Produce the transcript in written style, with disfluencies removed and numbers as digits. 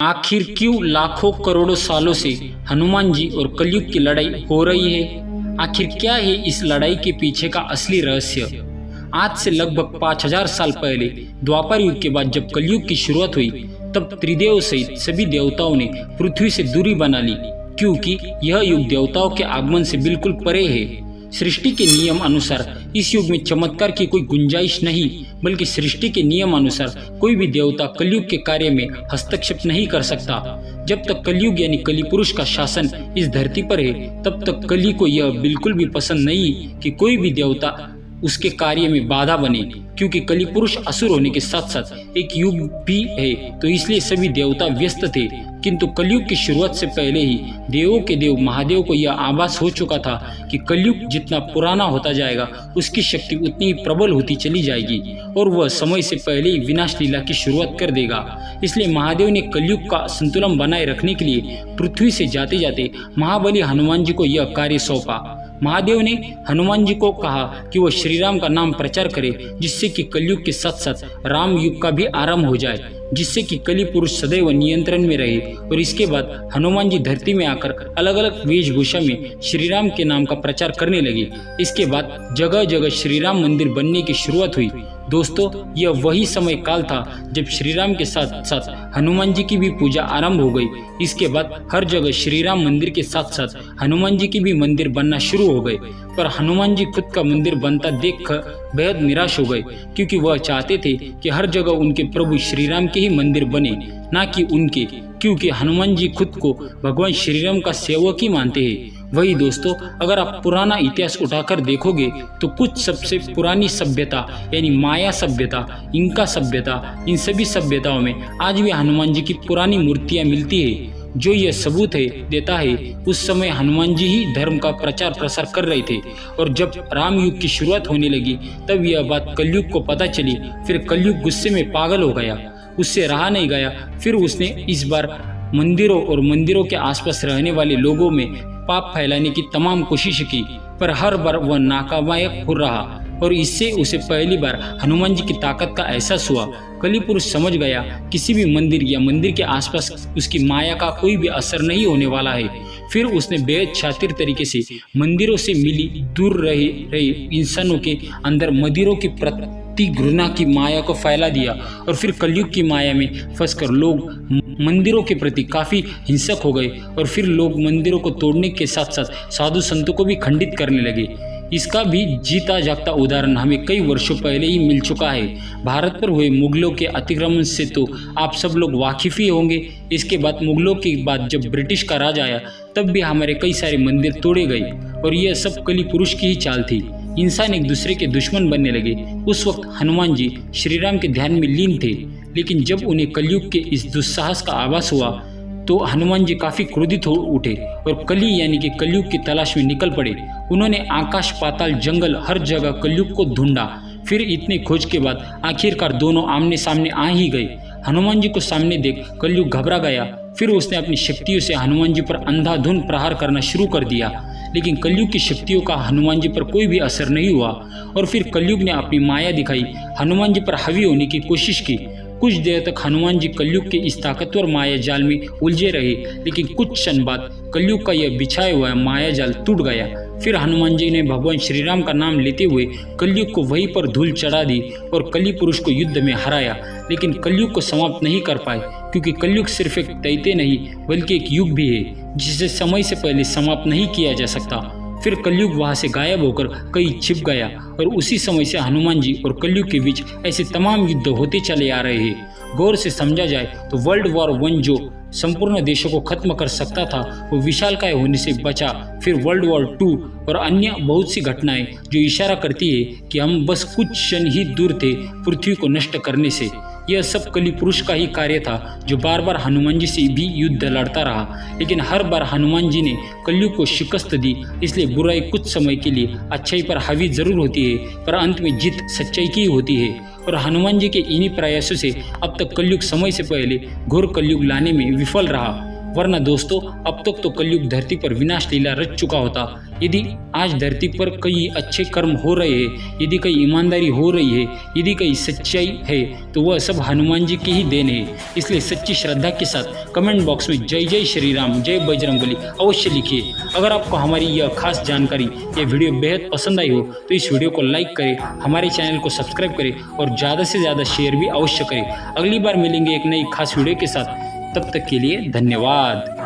आखिर क्यों लाखों करोड़ों सालों से हनुमान जी और कलयुग की लड़ाई हो रही है? आखिर क्या है इस लड़ाई के पीछे का असली रहस्य? आज से लगभग 5000 साल पहले द्वापर युग के बाद जब कलयुग की शुरुआत हुई, तब त्रिदेव सहित सभी देवताओं ने पृथ्वी से दूरी बना ली, क्योंकि यह युग देवताओं के आगमन से बिल्कुल परे है। सृष्टि के नियम अनुसार इस युग में चमत्कार की कोई गुंजाइश नहीं, बल्कि सृष्टि के नियम अनुसार कोई भी देवता कलयुग के कार्य में हस्तक्षेप नहीं कर सकता। जब तक कलयुग यानी कली पुरुष का शासन इस धरती पर है, तब तक कली को यह बिल्कुल भी पसंद नहीं कि कोई भी देवता उसके कार्य में बाधा बने, क्योंकि कली पुरुष असुर होने के साथ साथ एक युग भी है, तो इसलिए सभी देवता व्यस्त थे। किंतु कलयुग की शुरुआत से पहले ही देवों के देव महादेव को यह आभास हो चुका था कि कलयुग जितना पुराना होता जाएगा, उसकी शक्ति उतनी ही प्रबल होती चली जाएगी और वह समय से पहले ही विनाश लीला की शुरुआत कर देगा। इसलिए महादेव ने कलयुग का संतुलन बनाए रखने के लिए पृथ्वी से जाते जाते महाबली हनुमान जी को यह कार्य सौंपा। महादेव ने हनुमान जी को कहा कि वह श्री राम का नाम प्रचार करे, जिससे कि कलयुग के साथ साथ राम युग का भी आरंभ हो जाए, जिससे कि कली पुरुष सदैव नियंत्रण में रहे। और इसके बाद हनुमान जी धरती में आकर अलग अलग वेशभूषा में श्री राम के नाम का प्रचार करने लगे। इसके बाद जगह जगह श्री राम मंदिर बनने की शुरुआत हुई। दोस्तों, यह वही समय काल था जब श्री राम के साथ साथ हनुमान जी की भी पूजा आरंभ हो गई। इसके बाद हर जगह श्री राम मंदिर के साथ साथ हनुमान जी की भी मंदिर बनना शुरू हो गए। पर हनुमान जी खुद का मंदिर बनता देखकर बेहद निराश हो गए, क्योंकि वह चाहते थे कि हर जगह उनके प्रभु श्री राम के ही मंदिर बने, ना कि उनके, क्योंकि हनुमान जी खुद को भगवान श्री राम का सेवक ही मानते हैं। वही दोस्तों, अगर आप पुराना इतिहास उठाकर देखोगे तो कुछ सबसे पुरानी सभ्यता यानी माया सभ्यता, इंका सभ्यता, इन सभी सभ्यताओं में आज भी हनुमान जी की पुरानी मूर्तियां मिलती है, जो यह सबूत देता है उस समय हनुमान जी ही धर्म का प्रचार प्रसार कर रहे थे। और जब राम युग की शुरुआत होने लगी, तब यह बात कलयुग को पता चली। फिर कलयुग गुस्से में पागल हो गया, उससे रहा नहीं गया। फिर उसने इस बार मंदिरों और मंदिरों के आसपास रहने वाले लोगों में पाप फैलाने की तमाम कोशिश की, पर हर बार वह नाकामयाब हो रहा। और इससे उसे पहली बार हनुमान जी की ताकत का एहसास हुआ। कली पुरुष समझ गया किसी भी मंदिर या मंदिर के आसपास उसकी माया का कोई भी असर नहीं होने वाला है। फिर उसने बेहद शातिर तरीके से मंदिरों से मिली दूर रहे इंसानों के अंदर मंदिरों की प्रति घृणा की माया को फैला दिया। और फिर कलयुग की माया में फंसकर लोग मंदिरों के प्रति काफी हिंसक हो गए, और फिर लोग मंदिरों को तोड़ने के साथ साथ साधु संतों को भी खंडित करने लगे। इसका भी जीता जागता उदाहरण हमें कई वर्षों पहले ही मिल चुका है। भारत पर हुए मुगलों के अतिक्रमण से तो आप सब लोग वाकिफ ही होंगे। इसके बाद मुगलों के बाद जब ब्रिटिश का राज आया, तब भी हमारे कई सारे मंदिर तोड़े गए, और यह सब कली पुरुष की ही चाल थी। इंसान एक दूसरे के दुश्मन बनने लगे। उस वक्त हनुमान जी श्री राम के ध्यान में लीन थे, लेकिन जब उन्हें कलयुग के इस दुस्साहस का आभास हुआ, तो हनुमान जी काफी क्रोधित हो उठे और कली यानी कि कलयुग की तलाश में निकल पड़े। उन्होंने आकाश पाताल जंगल हर जगह कलयुग को ढूंढा। फिर इतने खोज के बाद आखिरकार दोनों आमने सामने आ ही गए। हनुमान जी को सामने देख कलयुग घबरा गया। फिर उसने अपनी शक्तियों से हनुमान जी पर अंधाधुंध प्रहार करना शुरू कर दिया, लेकिन कलयुग की शक्तियों का हनुमान जी पर कोई भी असर नहीं हुआ। और फिर कलयुग ने अपनी माया दिखाई, हनुमान जी पर हावी होने की कोशिश की। कुछ देर तक हनुमान जी कलयुग के इस ताकतवर माया जाल में उलझे रहे, लेकिन कुछ क्षण बाद कलयुग का यह बिछाया हुआ माया जाल टूट गया। फिर हनुमान जी ने भगवान श्री राम का नाम लेते हुए कलयुग को वहीं पर धूल चढ़ा दी और कली पुरुष को युद्ध में हराया। लेकिन कलयुग को समाप्त नहीं कर पाए, क्योंकि कलयुग सिर्फ एक दैत्य नहीं बल्कि एक युग भी है, जिसे समय से पहले समाप्त नहीं किया जा सकता। फिर कलयुग वहां से गायब होकर कहीं छिप गया, और उसी समय से हनुमान जी और कलयुग के बीच ऐसे तमाम युद्ध होते चले आ रहे हैं। गौर से समझा जाए तो वर्ल्ड वॉर 1 जो संपूर्ण देशों को खत्म कर सकता था, वो विशालकाय होने से बचा। फिर वर्ल्ड वॉर 2 और अन्य बहुत सी घटनाएं जो इशारा करती है कि हम बस कुछ क्षण ही दूर थे पृथ्वी को नष्ट करने से। यह सब कली पुरुष का ही कार्य था, जो बार बार हनुमान जी से भी युद्ध लड़ता रहा, लेकिन हर बार हनुमान जी ने कलयुग को शिकस्त दी। इसलिए बुराई कुछ समय के लिए अच्छाई पर हावी जरूर होती है, पर अंत में जीत सच्चाई की होती है। और हनुमान जी के इन्हीं प्रयासों से अब तक कलयुग समय से पहले घोर कलयुग लाने में विफल रहा। वरना दोस्तों अब तक तो कलयुग धरती पर विनाश लीला रच चुका होता। यदि आज धरती पर कई अच्छे कर्म हो रहे हैं, यदि कई ईमानदारी हो रही है, यदि कई सच्चाई है, तो वह सब हनुमान जी की ही देन है। इसलिए सच्ची श्रद्धा के साथ कमेंट बॉक्स में जय जय श्री राम, जय बजरंगबली अवश्य लिखिए। अगर आपको हमारी यह खास जानकारी या वीडियो बेहद पसंद आई हो तो इस वीडियो को लाइक करें, हमारे चैनल को सब्सक्राइब करें और ज़्यादा से ज़्यादा शेयर भी अवश्य करें। अगली बार मिलेंगे एक नई खास वीडियो के साथ, तब तक के लिए धन्यवाद।